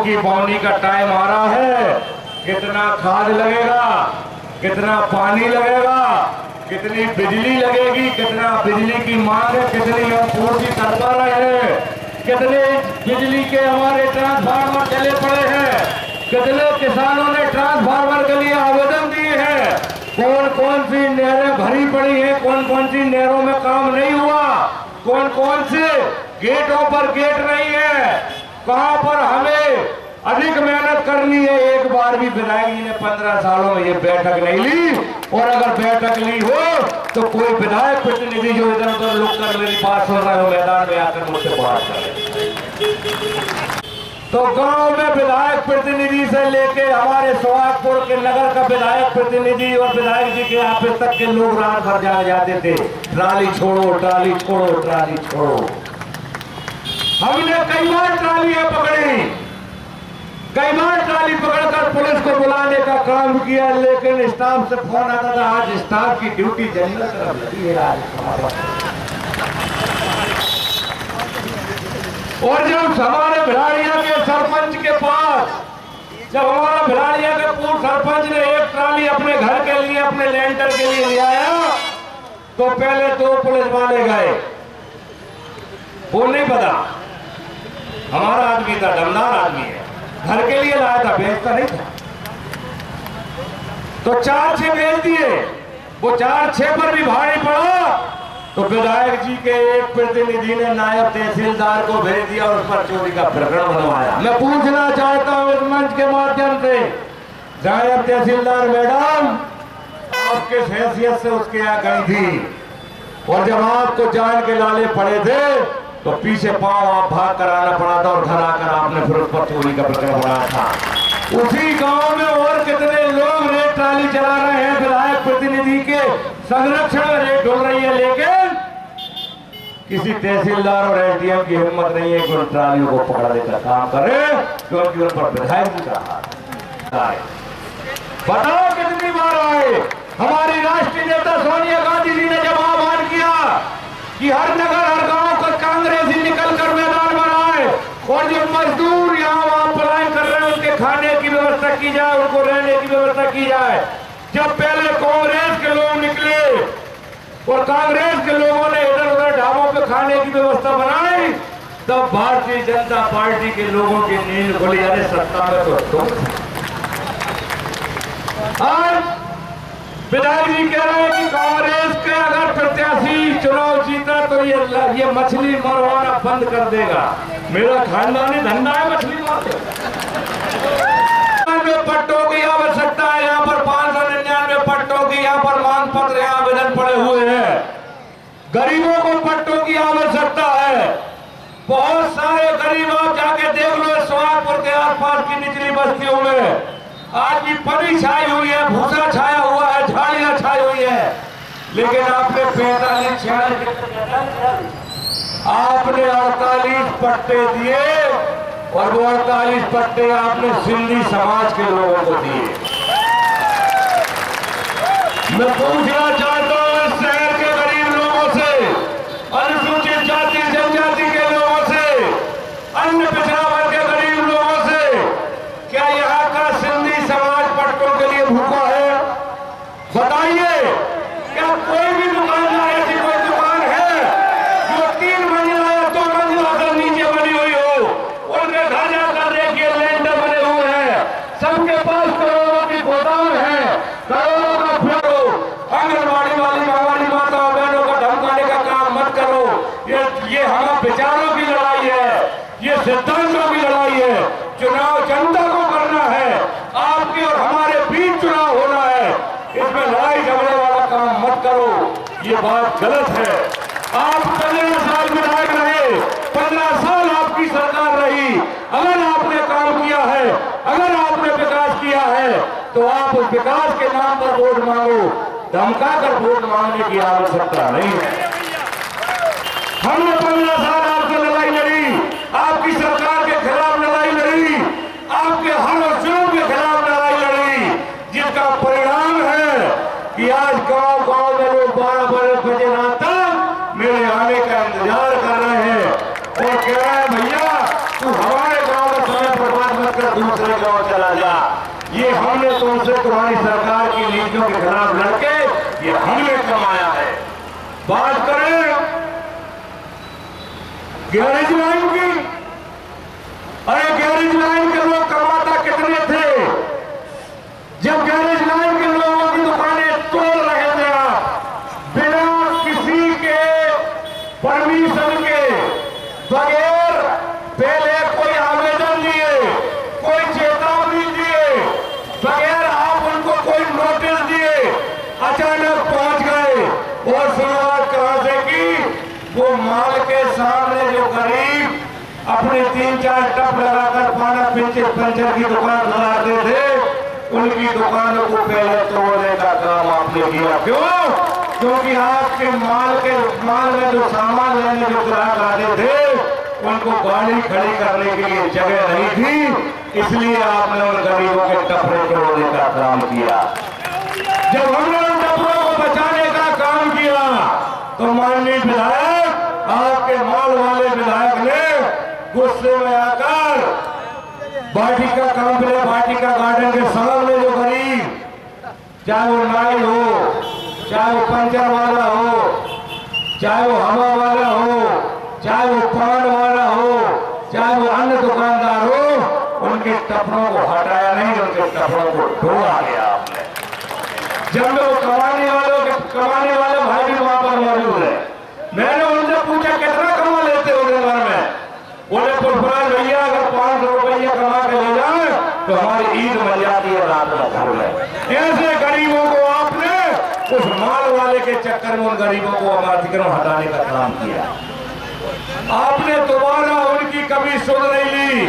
की बोनी का टाइम आ रहा है। कितना खाद लगेगा, कितना पानी लगेगा, कितनी बिजली लगेगी, कितना बिजली की मांग है, कितनी हम पूर्ति कर पा रहे हैं, कितने बिजली के हमारे ट्रांसफार्मर चले पड़े हैं, कितने किसानों ने ट्रांसफार्मर के लिए आवेदन दिए हैं, कौन कौन सी नहरें भरी पड़ी हैं, कौन कौन सी नहरों में काम नहीं हुआ, कौन कौन से गेटों पर गेट नहीं है, कहां पर हमें अधिक मेहनत करनी है। एक बार भी विधायक जी ने 15 सालों में ये बैठक नहीं ली, और अगर बैठक ली हो तो कोई विधायक प्रतिनिधि जो इधर उधर लुक कर मेरी बात सुन रहे हो मैदान में आकर मुझसे बात करें। तो गांव में विधायक प्रतिनिधि से लेके हमारे सोहागपुर के नगर का विधायक प्रतिनिधि और विधायक जी के ऑफिस तक के लोग रात भर जाते थे, ट्राली छोड़ो, ट्राली छोड़ो, ट्राली छोड़ो। हमने कई बार ट्रालियां पकड़ी, कई बार ट्राली पकड़कर पुलिस को बुलाने का काम किया, लेकिन स्टाफ से फोन आता था आज स्टाफ की ड्यूटी जंगल तरफ लगी है आज। और जब हमारे भिलाड़िया के सरपंच के पास, जब हमारा भिलाड़िया के पूर्व सरपंच ने एक ट्राली अपने घर के लिए, अपने लेंटर के लिए ले आया, तो पहले 2 पुलिस वाले गए। वो नहीं पता हमारा आदमी था, दमदार आदमी है, घर के लिए लाया था, बेचता नहीं था। तो 4-6 भेज दिए, वो 4-6 पर भी भारी पड़ा। तो विधायक जी के एक प्रतिनिधि ने नायब तहसीलदार को भेज दिया और उस पर चोरी का प्रकरण बनवाया। मैं पूछना चाहता हूं इस मंच के माध्यम से, नायब तहसीलदार मैडम आप किस हैसियत से उसके यहाँ गई थी, और जब आपको जान के लाले पड़े थे तो पीछे पांव आप भाग कर आना पड़ा था, और घर आकर आपने फिर उस पर चोरी का प्रकरण बनाया था। उसी गांव में और कितने लोग रेत ट्राली चला रहे हैं, विधायक प्रतिनिधि के संरक्षण में रेत ढोल रही है, लेकिन किसी तहसीलदार और एसडीएम की हिम्मत नहीं है कि उन ट्रालियों को पकड़ने का काम करे, क्योंकि उन पर विधायक जी का हाथ है। बताओ कितनी बार आए हमारी राष्ट्रीय नेता सोनिया गांधी जी ने जब आह्वान किया कि हर नगर हर गांव को कांग्रेस ही निकल कर मैदान बनाए, और जो मजदूर यहाँ वहां पलायन कर रहे हैं उनके खाने की व्यवस्था की जाए, उनको रहने की व्यवस्था की जाए। जब पहले कांग्रेस के लोग निकले और कांग्रेस के लोगों ने इधर उधर ढाबों पे खाने की व्यवस्था बनाई, तब भारतीय जनता पार्टी के लोगों की नींद खुली। अरे सत्ता में तो तुम। आज विधायक जी कह रहे हैं कि कांग्रेस के अगर प्रत्याशी चुनाव जीता तो ये मछली मरवाना बंद कर देगा। मेरा खानदानी धंधा है मछली मारने। पट्टों की आवश्यकता है, यहाँ पर 599 पट्टों की यहाँ पर मांग पत्र यहाँ आवेदन पड़े हुए हैं। गरीबों को पट्टों की आवश्यकता है। बहुत सारे गरीब आप जाके देख लो सोहागपुर के आसपास की निचली बस्तियों में आज भी पनी छाई हुई है, भूसा छाया हुआ है, झाड़ियां छाई हुई है, लेकिन आपने 45 आपने 48 पट्टे दिए, और वो 48 पट्टे आपने सिंधी समाज के लोगों को दिए। मैं पूछना चाहता हूं इस शहर के गरीब लोगों से, अनुसूचित जाति जनजाति के लोगों से, अन्य पिछड़ा वर्ग के गरीब लोगों से, क्या यहाँ का सिंधी समाज पट्टों के लिए भूखा है? बताइए, क्या कोई भी दुकानदार ऐसी कोई दुकान है जो 3 मंजिला या 2 मंजिला से नीचे बनी हुई हो? उनके घर जाकर देखिए लेंटर बने हुए हैं, सबके पास करोड़ों की गोदाम है, करोड़ों का फेरो। आंगनबाड़ी वाली हमारी माता बहनों को धमकाने का काम मत करो। ये हम विचारों की लड़ाई है, ये सिद्धांतों की लड़ाई है। चुनाव जनता को करना है, आपके और हमारे बीच चुनाव होना है। इसमें लड़ाई झगड़े वाला काम मत करो, ये बात गलत है। आप 15 साल विधायक रहे, 15 साल आपकी सरकार रही। अगर आपने काम किया है, अगर आपने विकास किया है, तो आप उस विकास के नाम पर वोट मांगो, धमका कर वोट मांगने की आवश्यकता नहीं है। हमने 15 साल आपसे लड़ाई लड़ी, आपकी सरकार के खिलाफ लड़ाई लड़ी, आपके हर जुल्म के खिलाफ लड़ाई लड़ी, जिसका परिणाम है कि आज गांव गांव में लोग 12 बजे रात तक मेरे आने का इंतजार कर रहे हैं और कह रहे हैं भैया तू हमारे गांव में समय बर्बाद मत कर। दूसरे गांव चला जा। ये हमने तुमसे तुम्हारी सरकार की नीतियों के खिलाफ लड़के ये हमने कमाया है। बात करें गैरेज लाइन की, अरे गैरेज लाइन के लोग कमाता कितने थे जब गैरेज लाइन के लोगों की दुकानें तोड़ रहे थे आप, बिना किसी के परमिशन के, बगैर पहले कोई आवेदन दिए, कोई चेतावनी दिए, बगैर आप उनको कोई नोटिस दिए, अचानक पहुंच गए। और शुरुआत कहां से की? वो माल के सामने जो गरीब अपने 3-4 टप लगाकर पाना पंचर की दुकान लगाते थे, उनकी दुकानों को पहले तोड़ने का काम आपने किया। क्यों? क्योंकि आपके माल में जो सामान लेने जो ग्राहक आते थे उनको गाड़ी खड़ी करने के लिए जगह नहीं थी, इसलिए आपने उन गरीबों के टपरे तोड़ने का काम किया। जब हमने उन टपरों को बचाने का काम किया तो माननीय विधायक, आपके माल वाले विधायक ने गुस्से में आकर वाटिका कॉम्प्लेक्स, वाटिका गार्डन के सामने जो गरीब, चाहे वो नाई हो, चाहे वो पंचर वाला हो, चाहे वो हवा वाला हो, चाहे वो पान वाला हो, चाहे वो अन्य दुकानदार हो, उनके टपरों को हटाया नहीं, उनके टपरों को तोड़ा गया आपने। जब वो कमाने वाले भाई भी वहां पर मौजूद है, मैंने उनसे पूछा कितना कमा लेते हो दिन भर में? बोले पुष्पराज भैया अगर 500 रुपया कमा के ले जाए तो हमारी ईद मर जाती है रात में घर में। ऐसे गरीबों को आपने उस माल वाले के चक्कर में उन गरीबों को अतिक्रमण हटाने का काम किया। आपने दोबारा उनकी कभी सुध नहीं ली।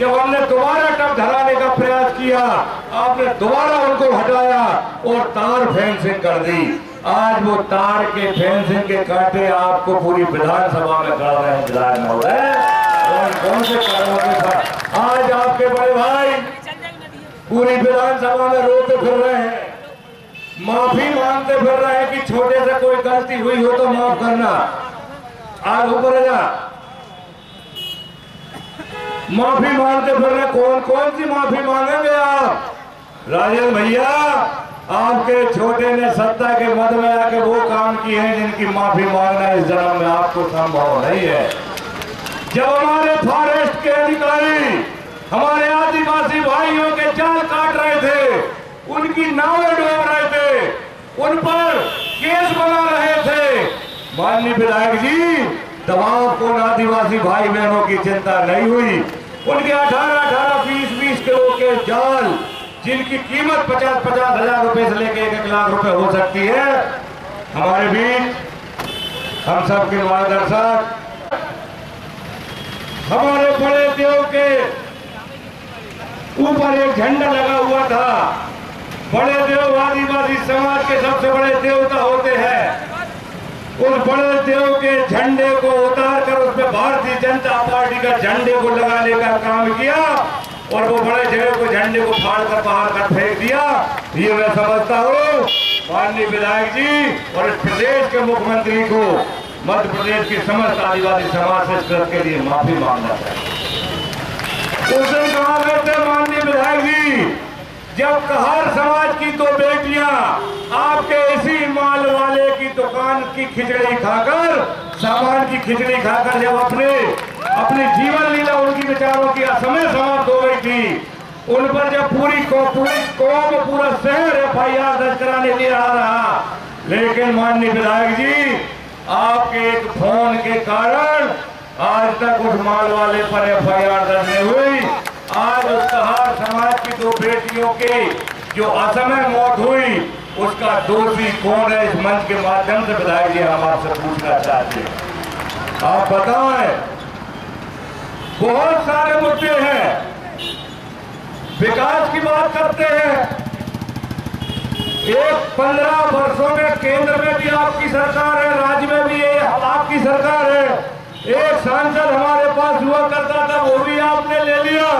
जब हमने दोबारा टप धराने का प्रयास किया, आपने दोबारा उनको हटाया और तार फेंसिंग कर दी। आज वो तार के फेंसिंग के कांटे आपको पूरी विधानसभा में गड़ रहे हैं विधायक महोदय। और कौन से कारणों के साथ आज आपके बड़े भाई पूरी विधानसभा में रोते फिर रहे हैं, माफी मांगते फिर रहे हैं कि छोटे से कोई गलती हुई हो तो माफ करना। आज ऊपर जा माफी मांगते फिर रहे, कौन कौन सी माफी मांगेंगे आप? राजेंद्र भैया, आपके छोटे ने सत्ता के मद में आके वो काम किए हैं जिनकी माफी मांगना इस जन्म में आपको संभव नहीं है। जब हमारे फॉरेस्ट के अधिकारी हमारे आदिवासी भाइयों के जाल काट रहे थे, उनकी नावें डूब रहे थे, उन पर केस बना रहे थे, माननीय विधायक जी दबाव को आदिवासी भाई बहनों की चिंता नहीं हुई। उनके 18-18, 20-20 किलो के जाल जिनकी कीमत 50-50 हजार रुपए से लेकर 1-1 लाख रुपए हो सकती है, हमारे बीच हम सबके मार्गदर्शक हमारे बड़े देव के ऊपर एक झंडा लगा हुआ था। बड़े देव आदिवासी समाज के सबसे बड़े देवता होते हैं। उस बड़े देव के झंडे को उतार कर उसमें भारतीय जनता पार्टी का झंडे को लगाने का काम किया और वो बड़े देव को झंडे को फाड़ कर बाहर कर फेंक दिया। ये मैं समझता हूँ माननीय विधायक जी और इस प्रदेश के मुख्यमंत्री को मध्य प्रदेश की समस्त आदिवासी समाज से इस के लिए माफी मांगना चाहिए। उस दिन कहा करते माननीय विधायक जी, जब हर समाज की 2 बेटियां आपके इसी माल वाले की दुकान की खिचड़ी खाकर, सामान की खिचड़ी खाकर जब अपनी जीवन लीला उनकी विचारों की असमय समाप्त हो गई थी, उन पर जब पूरी कौम पूरा शहर FIR दर्ज कराने लिए आ रहा, लेकिन माननीय विधायक जी आपके एक फोन के कारण आज तक उस माल वाले पर FIR दर्ज नहीं हुई। आज उस कहार समाज की 2 बेटियों की जो असमय मौत हुई उसका दोषी कौन है? इस मंच के माध्यम से विधायक जी हम आपसे पूछना चाहते हैं, आप बताएं। बहुत सारे मुद्दे हैं, विकास की बात करते हैं। एक 15 वर्षों में केंद्र में भी आपकी सरकार है, राज्य में भी आपकी सरकार है। एक सांसद हमारे पास हुआ करता था, वो भी आपने ले लिया।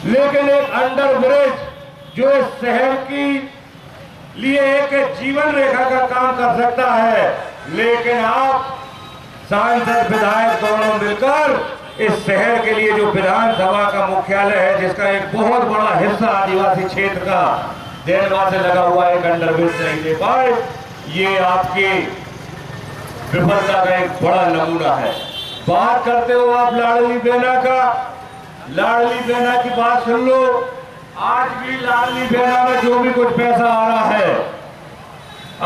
लेकिन एक अंडर ब्रिज जो इस शहर की लिए एक जीवन रेखा का काम कर सकता है, लेकिन आप सांसद विधायक दोनों मिलकर इस शहर के लिए जो विधानसभा का मुख्यालय है, जिसका एक बहुत बड़ा हिस्सा आदिवासी क्षेत्र का देनवा से लगा हुआ है, अंडरब्रिज नहीं दे पाए, ये आपकी विफलता का एक बड़ा नमूना है। बात करते हो आप लाडली बहना का, लाडली बहना की बात सुन लो। आज भी लाडली बहना में जो भी कुछ पैसा आ रहा है,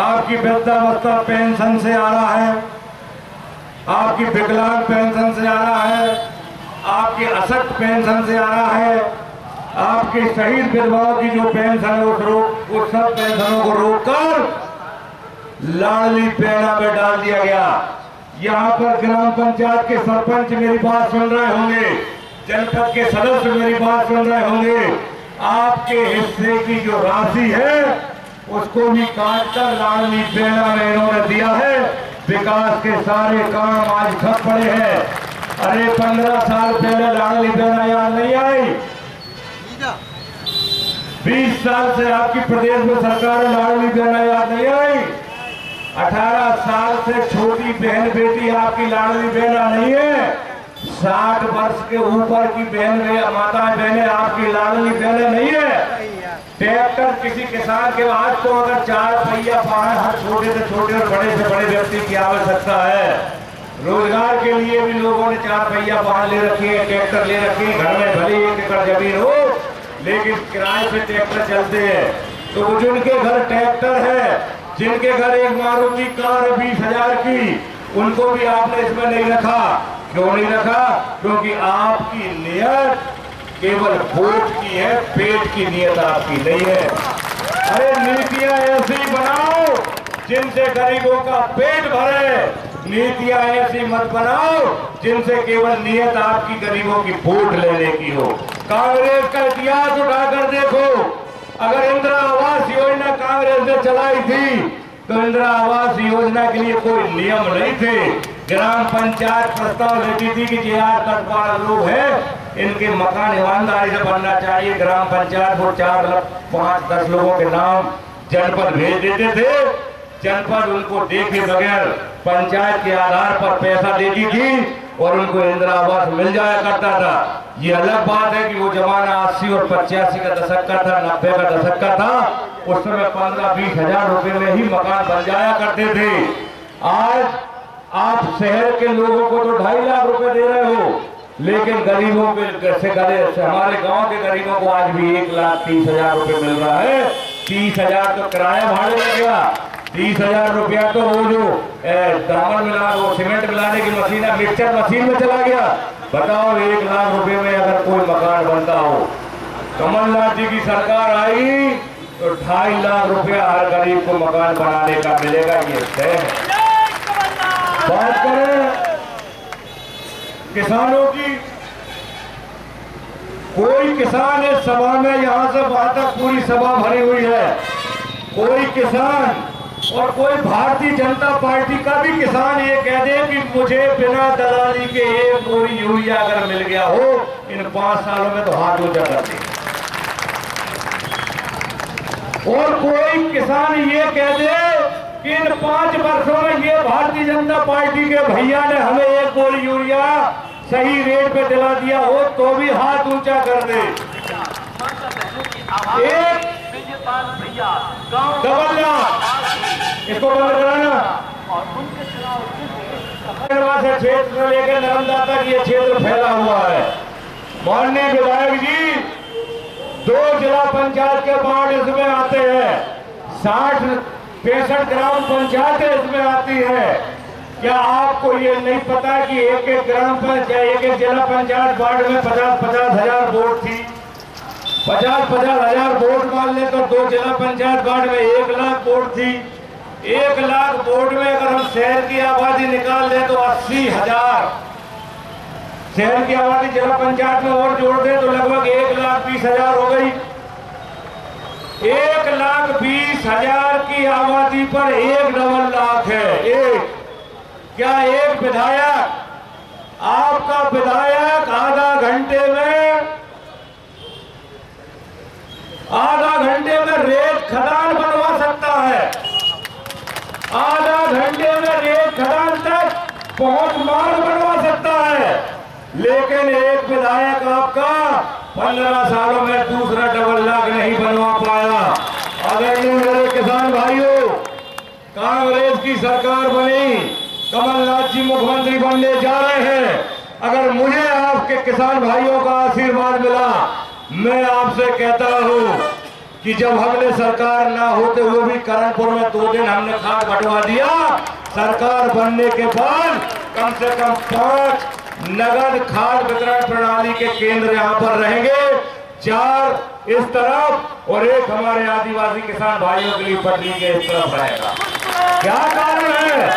आपकी वृद्धावस्था पेंशन से आ रहा है, आपकी विकलांग पेंशन से आ रहा है, आपकी अशक्त पेंशन से आ रहा है, आपकी शहीद विधवाओं की जो पेंशन है उस सब पेंशनों को रोककर लाडली बहना में डाल दिया गया। यहाँ पर ग्राम पंचायत के सरपंच मेरी बात सुन रहे होंगे, जनपद के सदस्य मेरी बात सुन रहे होंगे। आपके हिस्से की जो राशि है उसको भी काटकर लाडली बहना में इन्होंने दिया है। विकास के सारे काम आज ठप पड़े हैं। अरे 15 साल पहले लाडली बहना याद नहीं आई? 20 साल से आपकी प्रदेश में सरकार है, लाडली बहना याद नहीं आई? 18 साल से छोटी बहन बेटी आपकी लाडली बहना नहीं है? 60 वर्ष के ऊपर की बहन माताएं बहनें आपकी लाडली बहनें नहीं है? ट्रैक्टर किसी किसान के आज तो अगर 4 पहिया वाहन हर छोटे से छोटे और बड़े से बड़े व्यक्ति की आवश्यकता है। रोजगार के लिए भी लोगों ने 4 पहिया वाहन ले रखे हैं, ट्रैक्टर ले रखे हैं। घर में भले 1 एकड़ जमीन हो, लेकिन किराए से ट्रैक्टर चलते हैं। तो जिनके घर ट्रैक्टर है, जिनके घर एक मारुति कार 20,000 की, उनको भी आपने इसमें नहीं रखा। क्यों नहीं रखा? क्योंकि आपकी नियत केवल वोट की है, पेट की नियत आपकी नहीं है। अरे नीतियां ऐसी बनाओ जिनसे गरीबों का पेट भरे, नीतियां ऐसी मत बनाओ जिनसे केवल नियत आपकी गरीबों की वोट लेने की हो। कांग्रेस का इतिहास उठाकर देखो, अगर इंदिरा आवास योजना कांग्रेस ने चलाई थी तो इंदिरा आवास योजना के लिए कोई नियम नहीं थे। ग्राम पंचायत प्रस्ताव लेती थी कि जो 8-10-12 लोग हैं, इनके मकान ईमानदारी से बनना चाहिए। ग्राम पंचायत को 4-5-10 लोगों के नाम जनपद भेज देते थे। जनपद उनको देखे बगैर पंचायत के आधार पर पैसा देती थी और उनको इंदिरा आवास मिल जाया करता था। ये अलग बात है कि वो जमाना 80 और 85 का दशक का था, 90 का दशक का था। उस समय 15-20 हजार रुपए में ही मकान बन जाया करते थे। आज आप शहर के लोगों को तो 2.5 लाख रुपए दे रहे हो, लेकिन गरीबों से हमारे गांव के गरीबों को आज भी 1,30,000 रुपए मिल रहा है। 30,000 तो किराया भाड़े लगेगा, 30,000 रुपया तो वो जो दामन मिला, वो सीमेंट मिलाने की मशीन है, मिक्सचर मशीन में चला गया। बताओ 1 लाख रुपए में अगर कोई मकान बनता हो। कमलनाथ जी की सरकार आई तो 2.5 लाख रुपया हर गरीब को मकान बनाने का मिलेगा। ये तय है। बात करें किसानों की, कोई किसान इस सभा में, यहां से वहां तक पूरी सभा भरी हुई है, कोई किसान और कोई भारतीय जनता पार्टी का भी किसान ये कह दे कि मुझे बिना दलाली के 1 बोरी यूरिया अगर मिल गया हो इन 5 सालों में, तो हाथ ऊंचा कर दे। और कोई किसान ये कह दे कि इन 5 वर्षों में ये भारतीय जनता पार्टी के भैया ने हमें 1 बोरी यूरिया सही रेट पे दिला दिया हो, तो भी हाथ ऊंचा कर दे। एक डबल लाख इसको बंद कराना। से क्षेत्र से लेकर नर्मदा तक ये क्षेत्र फैला हुआ है। माननीय विधायक जी, 2 जिला पंचायत के वार्ड इसमें आते हैं, 60-65 ग्राम पंचायतें इसमें आती है। क्या आपको ये नहीं पता कि एक ग्राम पंचायत, एक जिला पंचायत वार्ड में 50-50 हजार वोट थी? 50-50 हजार वोट मान ले तो 2 जिला पंचायत वार्ड में 1 लाख वोट थी। 1 लाख वोट में अगर हम शहर की आबादी निकाल दें तो 80,000। शहर की आबादी जिला पंचायत में और जोड़ दें तो लगभग 1,20,000 हो गई। 1,20,000 की आबादी पर 1 डबल लाख है। एक क्या एक विधायक, आपका विधायक आधा घंटे में रेत खदान बनवा सकता है। आधा घंटे में रेत खदान तक पहुंच मार्ग बनवा सकता है। लेकिन एक विधायक आपका 15 सालों में दूसरा डबल लाख नहीं बनवा पाया। आदरणीय मेरे किसान भाइयों, कांग्रेस की सरकार बनी, कमलनाथ जी मुख्यमंत्री बनने जा रहे हैं। अगर मुझे आपके किसान भाइयों का आशीर्वाद मिला, मैं आपसे कहता हूं कि जब हमने सरकार ना होते हुए भी करणपुर में 2 दिन हमने खाद बंटवा दिया। सरकार बनने के बाद कम से कम 5 नगद खाद वितरण प्रणाली के केंद्र यहाँ पर रहेंगे, 4 इस तरफ और 1 हमारे आदिवासी किसान भाइयों के लिए पटरी के इस तरफ रहेगा। क्या कारण है?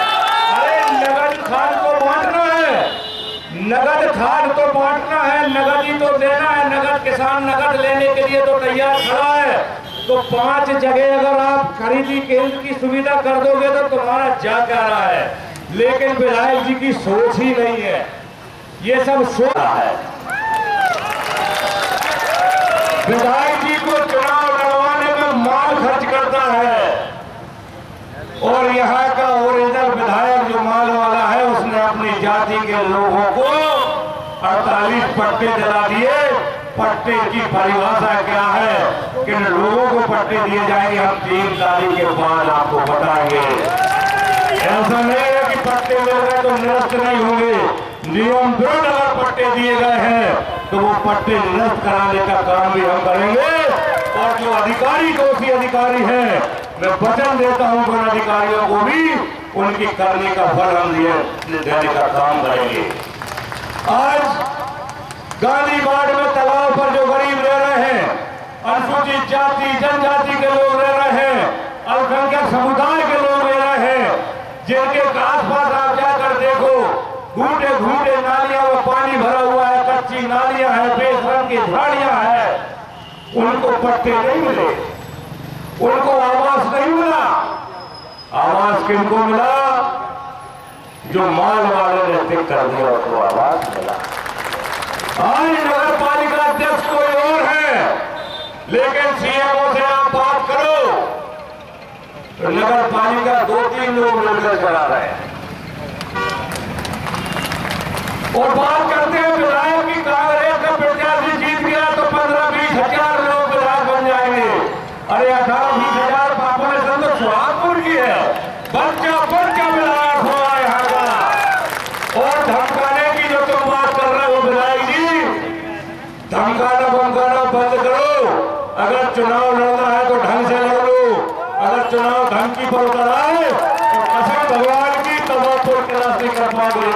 अरे नगद खाद को बांटना है, नगद खाद तो बांटना है, नगद ही तो देना है। नगद किसान नगद लेने के लिए तो तैयार खड़ा है। तो 5 जगह अगर आप खरीदी केंद्र की सुविधा कर दोगे तो तुम्हारा जा क्या रहा है। लेकिन विधायक जी की सोच ही नहीं है, ये सब सोच रहा है। विधायक जी को चुनाव लड़वाने में माल खर्च करता है और यहाँ का ओरिजिनल विधायक जो माल वाला है उसने अपनी जाति के लोगों को 48 पट्टे दिला दिए। पट्टे की परिभाषा क्या है, किन लोगों को पट्टे दिए जाएंगे, हम 3 तारीख के बाद आपको बताएंगे। ऐसा नहीं है कि पट्टे मिल गए तो निरस्त नहीं होंगे। नियम विरुद्ध अगर पट्टे दिए गए हैं तो वो पट्टे निरस्त कराने का काम भी हम करेंगे। और जो अधिकारी दोषी अधिकारी हैं, मैं वचन देता हूं उन अधिकारियों को भी उनकी करने का फल हम देने का काम करेंगे। आज गांधी बाड़ में तालाब पर जो गरीब रह रहे हैं, अनुसूचित जाति जनजाति के लोग रह रहे हैं, अल्पसंख्यक समुदाय के लोग रह रहे हैं, जिनके आसपास आप जाकर देखो घूटे घूटे नालियों में पानी भरा हुआ है, कच्ची नालियां हैं, बेशरम की झाड़ियां हैं, उनको पट्टे नहीं मिले, उनको आवास नहीं मिला। आवास किनको मिला? जो माल वाले ने टिक कर दिया उसको आवास मिला। आज नगर पालिका अध्यक्ष कोई और है, लेकिन सीएमओ से आप बात करो तो नगर पालिका 2-3 लोग मिलकर चला रहे हैं और बात करते हैं विधायक की कांग्रेस का प्रत्याशी जीत गया तो 15-20 हजार लोग विधायक बन जाएंगे। अरे 18-20 हजार बापू ने संत सुहागपुर की है, बच्चा विधायक हुआ यहाँ का। और धमकाने की जो तुम बात कर रहे हो विधायक जी, धमकाना बमकाना बंद करो। अगर चुनाव लड़ना है तो ढंग से लड़ लो। अगर चुनाव धमकी पर उतर आए तो कसम भगवान की तबाह के रास्ते कर पाओगे।